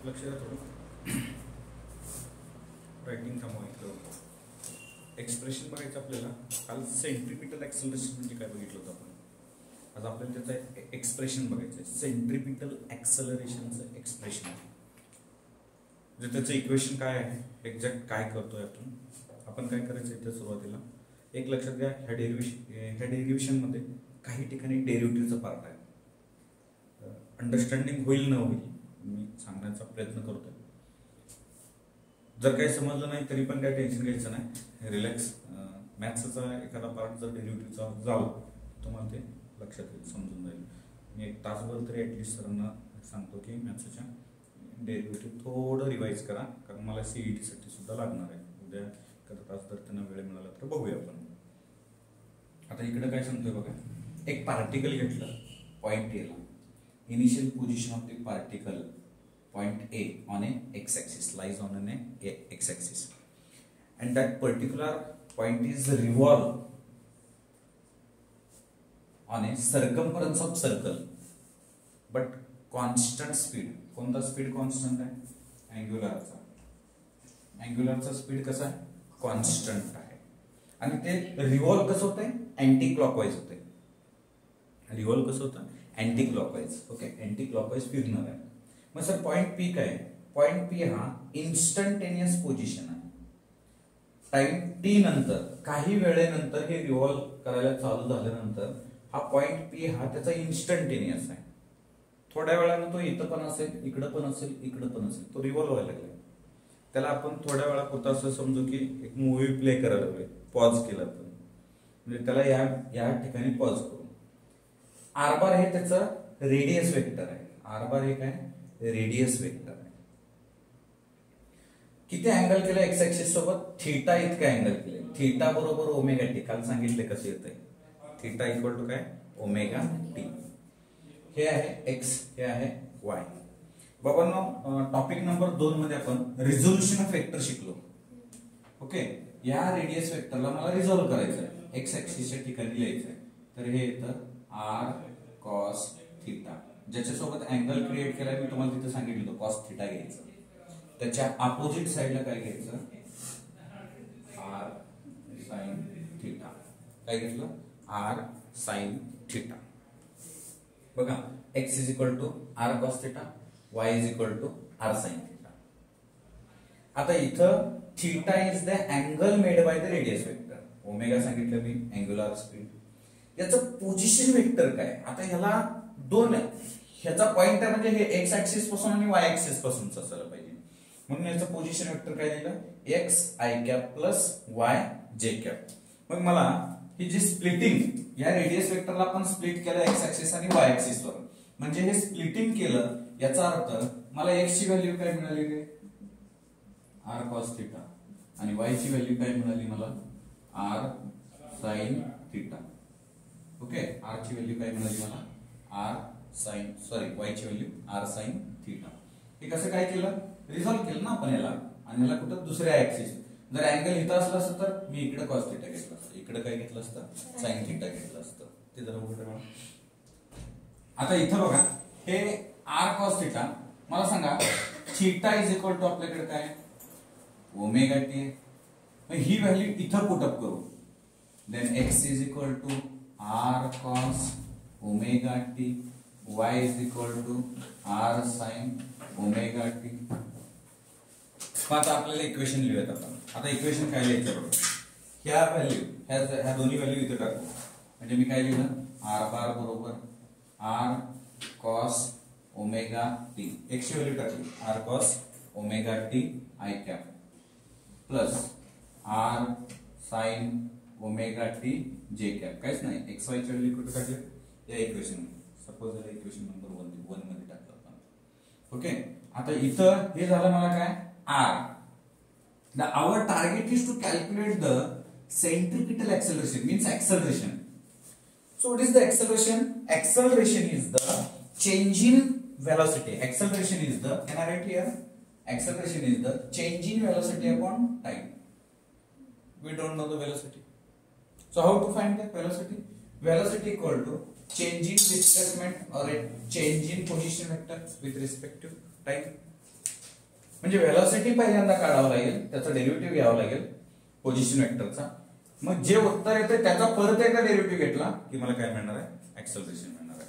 लक्षात थोडं रायटिंग थांबवायचं. एक्सप्रेशन बघायचं आपल्याला. काल सेंट्रिपिटल ॲक्सेलरेशन म्हणजे काय बघितलं होतं आपण. आज आपल्याला त्याचं एक्सप्रेशन बघायचं आहे. सेंट्रिपिटल ॲक्सेलरेशनचं एक्सप्रेशन म्हणजे त्याचं इक्वेशन काय आहे, एक्झॅक्ट काय करतोय आपण काय करायचं आहे. त्या सुरुवातीला एक लक्षात घ्या, ह्या डेरिव्हेशनमध्ये काही ठिकाणी डेरिव्हेटिव्हचा पार्ट आहे. अंडरस्टँडिंग होईल न होईल मी सांगण्याचा प्रयत्न करतोय. जर काही समजलं नाही तरी पण काही टेन्शन घ्यायचं नाही, रिलॅक्स. मॅथ्सचा एखादा पार्ट जर डेरिव्हेटिव्हचा जाऊ तुम्हाला ते लक्षात येईल, समजून जाईल. मी एक तासभर तरी ॲटलिस्ट सरांना सांगतो की मॅथ्सच्या डेरिव्हेटिव्ह थोडं रिवाईज करा, कारण मला CET-साठी सुद्धा लागणार आहे. उद्या एखादा तास जर त्यांना वेळ मिळाला तर बघूया आपण. आता इकडे काय सांगतोय बघा, एक पार्टिकल घेतलं पॉइंट एला. Initial position of the particle point A on a x-axis, lies on an x-axis, and that particular point is revolve on a circumference of circle, but constant speed. कोणता स्पीड कॉन्स्टंट आहे? अँग्युलरचा speed कसा आहे? Constant आहे. आणि ते revolve कसं होतंय? Anti clockwise होतंय. रिव्हॉल्व कसं होतं? Anti clockwise. Okay, anti clockwise फिरणार आहे. मग सर पॉइंट पी काय? पॉइंट पी हा इन्स्टंटेनियस पोझिशन आहे. टाइम टी नंतर काही वेळेनंतर हे रिव्हॉल्व करायला चालू झाल्यानंतर हा पॉइंट पी हा त्याचा इन्स्टंटेनियस आहे. थोड्या वेळानं तो इथं पण असेल, इकडं पण असेल, इकडं पण असेल, तो रिव्हॉल्व व्हायला लागला. त्याला आपण थोड्या वेळापुरता असं समजू की एक मूवी प्ले करायला लागलोय, पॉज केला आपण, म्हणजे त्याला या ठिकाणी पॉज करू. आर बार हे त्याचं रेडियस वेक्टर आहे. आर बार हे काय? रेडियस वेक्टर आहे. किती अँगल केलं एक्स ऍक्सिस सोबत? थीटा इतका अँगल केले. थीटा बरोबर ओमेगा टी. काल सांगितले कसे येत आहे. थीटा इक्वल टू काय? Omega T. हे आहे एक्स, हे आहे वाय. बाबांनो, टॉपिक नंबर 2 मध्ये आपण रिझोल्युशन ऑफ वेक्टर शिकलो. ओके, या रेडियस वेक्टरला मला रिझॉल्व्ह करायचं आहे, एक्स ऍक्सिसच्या ठिकाणी लिहायचं आहे. तर हे येतं आर कॉस थीटा. ज्याच्यासोबत अँगल क्रिएट केलाय मी तुम्हाला तिथे सांगितलं होतं, कॉस थीटा घ्यायचं. त्याच्या अपोजिट साइडला काय घ्यायचं? R sine theta. काय घेतलं? R sine theta. बघा, X is equal to R cos theta, Y is equal to R sine theta. आता इथं theta is the angle made by the radius vector. Omega सांगितलं मी, अँग्युलर स्पीड. याचं position vector काय? आता ह्याला दोन, ह्याचा पॉइंट आहे म्हणजे हे एक्स ऍक्सिस पासून आणि वाय ऍक्सिस पासूनच असायला पाहिजे. म्हणून याचं पोझिशन वेक्टर काय दिलं? X I cap plus y जे कॅप. मग मला ही जी स्प्लिटिंग, या रेडियस वेक्टरला आपण स्प्लिट केलं एक्स ऍक्सिस आणि वाय ऍक्सिस वर, म्हणजे हे स्प्लिटिंग केलं. याचा अर्थ मला एक्स ची व्हॅल्यू काय मिळाली? R cos theta. आणि वाय ची व्हॅल्यू काय मिळाली मला? R sine theta. Okay, r ची व्हॅल्यू काय मिळाली मला? आर साइन, सॉरी, वाय ची व्हॅल्यू आर साइन थीटा. हे कसं काय केलं? रिझॉल्व केलं ना आपण याला, आणि याला कुठं दुसऱ्या ऍक्सिस. जर अँगल इथं असलं असतं तर मी इकडे कॉस थीटा घेतलं असतं, इकडे काय घेतलं असतं? साइन थीटा घेतलं असतं. ते जरा उघड करा. आता इथं बघा, हे आर कॉस थीटा. मला सांगा, थीटा इज इक्वल टू आपल्याकडे काय? Omega t. मग ही व्हॅल्यू इथं पुटअप करू. Then x is equal to R cos omega t, y is equal to r sin omega t. आता आपल्याला इक्वेशन लिहूयात आपण. आता इक्वेशन काय लिहायचं बघा, ह्या व्हॅल्यू, ह्या दोन्ही व्हॅल्यू इथे टाकू. म्हणजे मी काय लिहिलं? आर बार बरोबर r cos omega t. X ची व्हॅल्यू टाकली, r cos omega T I cap plus R sine omega T जे कॅप. काहीच नाही, एक्स वाय ची व्हॅल्यू कुठे टाकली? या इक्वेशन. सपोज याला इक्वेशन नंबर 1 मध्ये टाकलं आपण. ओके, आता इथं हे झालं मला काय? R. Our target is to calculate the centripetal acceleration, means acceleration. So what is the acceleration? Acceleration is the change in velocity. Acceleration is the, can I write here? Acceleration is the change in velocity upon time. We don't know the velocity. So how to find the velocity? Velocity equal to change in displacement or a change in position vector with respect to time. म्हणजे velocity पहिल्यांदा काढावं लागेल, त्याचा derivative घ्यावा लागेल position वेक्टरचा, मग जे उत्तर येते त्याचा परत एकदा डेरिव्हेटिव्ह घेतला की मला काय मिळणार आहे, ऍक्सेलरेशन मिळणार आहे.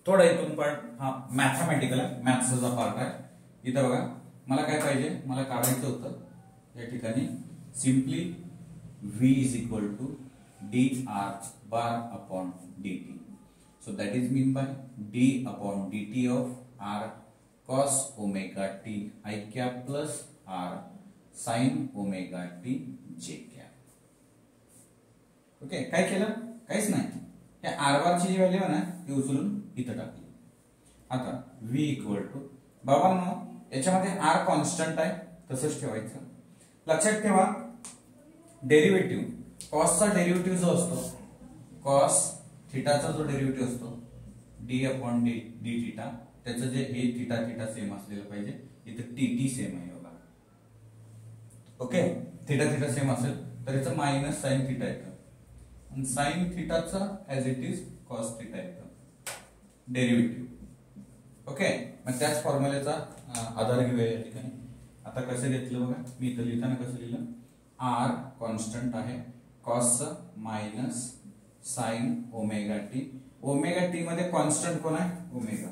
थोडा इथून पण हा मॅथमॅटिकल आहे, मॅथ्सचा पार्ट आहे. इथं बघा मला काय पाहिजे, मला काढायचं होतं या ठिकाणी simply v is equal to dr bar upon dt. So that is mean by d upon dt of r cos omega t I cap plus r sin omega t j cap. Okay, काय केलं, काहीच नाही. या r बार ची जी value आहे ना ती उचलून इथं टाकली. आता v इक्वल टू, बाबांनो याच्यामध्ये r कॉन्स्टंट आहे तसंच ठेवायचं. लक्षात ठेवा डेरिव्हेटिव्ह, कॉसचा डेरिव्हेटिव्ह जो असतो, कॉस थिटाचा जो डेरिव्हेटिव्ह असतो डी अपॉन डी थिटा, त्याचं जे हे थिटा थिटा सेम असलेलं पाहिजे. इथं टी टी सेम आहे बघा. ओके, थिटा थिटा सेम असेल तर याचं मायनस साइन थिटा येतं आणि साइन थिटाचा as it is cos theta येतं डेरिव्हेटिव्ह. ओके, मग त्याच फॉर्म्युलेचा आधार घेऊया या ठिकाणी. आता कसं घेतलं बघा, मी इथं लिहिताना कसं लिहिलं, आर कॉन्स्टंट आहे, cos minus sign omega T. Omega T मध्ये कॉन्स्टंट कोण आहे, ओमेगा.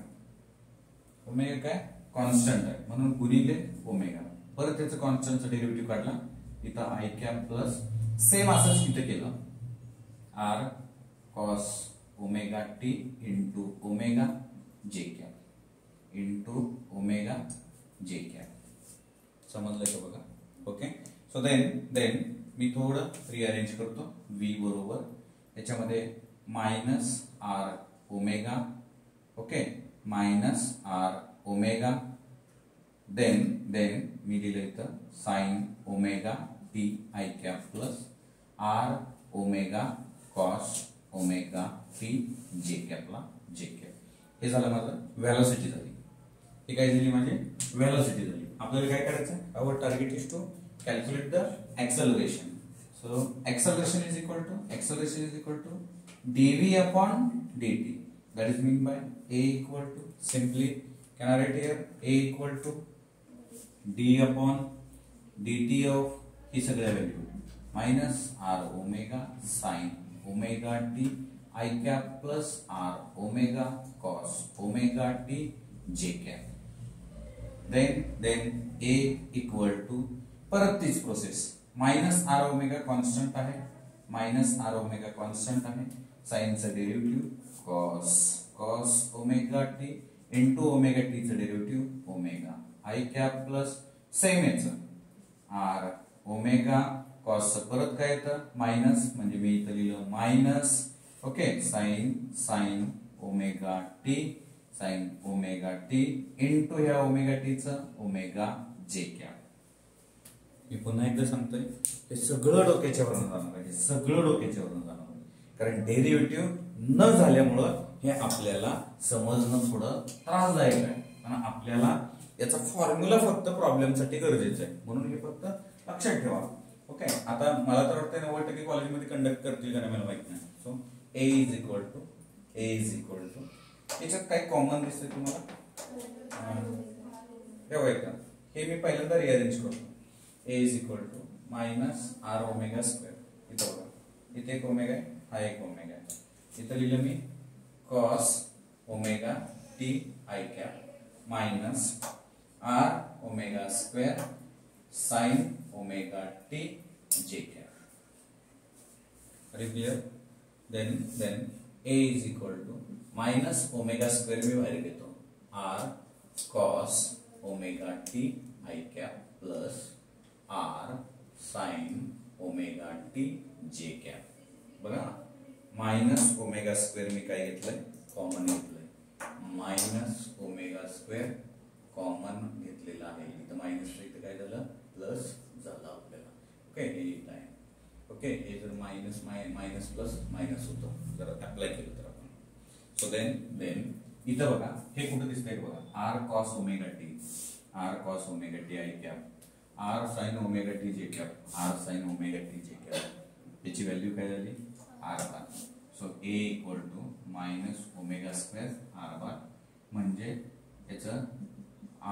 ओमेगा काय कॉन्स्टंट आहे म्हणून गुणिले ओमेगा. परत त्याचं कॉन्स्टंटचं डेरिव्हेटिव्ह काढला, इथं आय कॅप प्लस सेम असंच इथं केलं, r cos omega T into omega जे कॅप इंटू ओमेगा जे कॅप. समजलं का बघा. ओके, सो देन मी थोडं रिअरेंज करतो. v बरोबर याच्यामध्ये minus R omega, okay minus R omega, then मी दिलं इथं sine omega T I cap plus r omega cos omega T j कॅपला जे कॅप. हे झालं माझं व्हेलॉसिटी झाली. ही काय झाली माझी व्हेलॉसिटी झाली. आपल्याला काय करायचं आहे, our target is to calculate the acceleration. So acceleration is equal to dv upon dt. That is mean by a equal to, simply can I write here a equal to d upon dt of ही सगळ्या व्हॅल्यू minus R omega sine omega t I cap plus r omega cos omega t j cap. Then a equal to, परत तीच process, minus R omega constant आहे, minus R omega constant आहे, साइनचं derivative cos omega T into omega टीचं derivative omega I cap plus same याचं R omega कॉसचं परत काय येतं मायनस, म्हणजे मी इथं लिहिलं minus, okay sine omega T into ह्या ओमेगा टीचं ओमेगा जे कॅप. मी पुन्हा एकदा सांगतोय, हे सगळं डोक्याच्यावरून जाणार आहे, सगळं डोक्याच्यावरून जाणार आहे, कारण डेरिव्हेटिव्ह न झाल्यामुळं हे आपल्याला समजणं थोडं त्रासदायक आहे. कारण आपल्याला याचा फॉर्म्युला फक्त प्रॉब्लेमसाठी गरजेचं आहे, म्हणून हे फक्त लक्षात ठेवा. ओके, आता मला तर वाटतं 90% कॉलेजमध्ये कंडक्ट करतील का नाही मला माहित नाही. So a is equal to याच्यात काय कॉमन दिसतंय तुम्हाला, का हे मी पहिल्यांदा रिअरेंज करतो. A is equal to minus R omega square, इथं बघा इथे एक ओमेगा आहे, हा एक ओमेगा आहे, इथं लिहिलं मी cos omega T I cap minus R omega square sine omega T जे cap. Clear. Then A is equal to minus omega square मी बाहेर घेतो, R cos omega T I cap plus R sine omega T जे cap. बघा minus omega square मी काय घेतलंय, common घेतलंय, मायनस ओमेगा स्क्वेअर कॉमन घेतलेला आहे. इथं मायनस इथं काय झालं प्लस झालं आपल्याला. ओके, हे इथं आहे. ओके, हे जर मायनस प्लस मायनस होतं जर अप्लाय केलं तर आपण. सो देन इथं बघा हे कुठं दिसतंय बघा, r cos omega T I cap r sine omega T जे cap, r sine omega T जे कॅप, याची व्हॅल्यू काय झाली r bar. So a equal to minus omega square r bar, म्हणजे याचं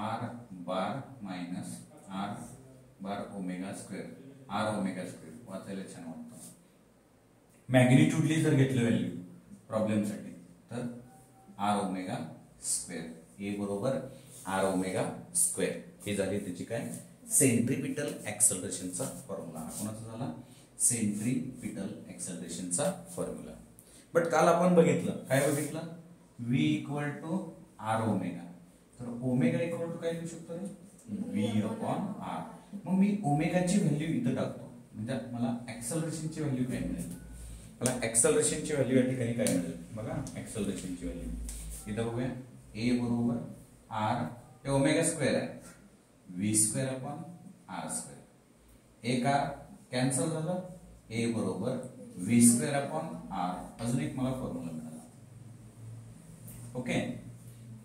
r bar minus r bar omega square, r omega square वाचायला छान वाटतं. मॅग्निट्यूडली जर घेतलं व्हॅल्यू प्रॉब्लेमसाठी तर आर ओमेगा स्क्वेअर, ए बरोबर आर ओमेगा स्क्वेअर. हे झाली त्याची काय सेंट्रीपिटल ऍक्सलरेशनचा फॉर्म्युला. कोणाचा झाला सेंट्रीपिटल ऍक्सलरेशनचा फॉर्म्युला. बट काल आपण बघितलं काय बघितलं v equal to r omega. तर ओमेगा इक्वल टू काय लिहू शकतो रे v अपॉन आर. मग मी ओमेगाची व्हॅल्यू इथं टाकतो म्हणजे मला ऍक्सलरेशनची व्हॅल्यू काय मिळेल. मला ऍक्सलरेशनची व्हॅल्यू या ठिकाणी काय मिळेल बघा. ऍक्सलरेशनची व्हॅल्यू इथं बघूया ए बरोबर आर हे ओमेगा स्क्वेअर आहे v square upon r square. एक आर कॅन्सल झालं ए बरोबर v स्क्वेअर अपॉन आर. अजून एक मला फॉर्म्युला मिळाला. ओके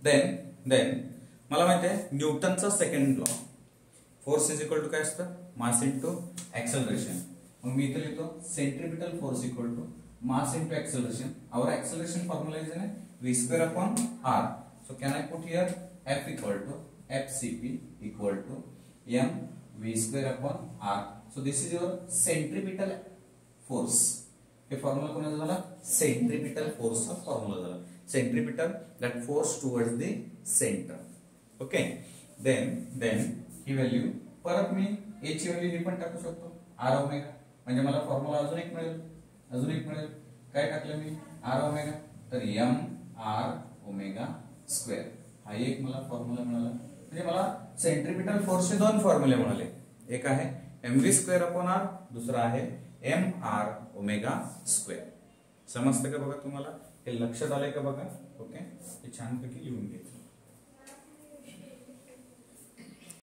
देन मला माहिती आहे न्यूटनचा second law force is equal to काय असतं मास इंटू ऍक्सलरेशन. मग मी इथे लिहितो centripetal force equal to mass into acceleration. Our acceleration formula is v square upon r. So can I put here f equal to fcp equal to m v square upon r. So this is your centripetal force. हे formula कोणाचा झाला centripetal फोर्सचा formula झाला. Centripetal that force towards the centre. Okay then ही value परत मी ए ची value ही पण टाकू शकतो आर ओमेगा. म्हणजे मला फॉर्म्युला अजून एक मिळेल. काय टाकलं मी आर ओमेगा तर एम आर ओमेगा स्क्वेअर. हा एक मला फॉर्म्युला मिळाला. म्हणजे मला सेंट्रीपिटल फोर्सचे दोन फॉर्म्युले मिळाले. एक आहे m v square upon r, दुसरा आहे एम आर ओमेगा स्क्वेअर. समजतं का बघा तुम्हाला. हे लक्षात आलंय का बघा. ओके हे छानपैकी लिहून घ्यायचं.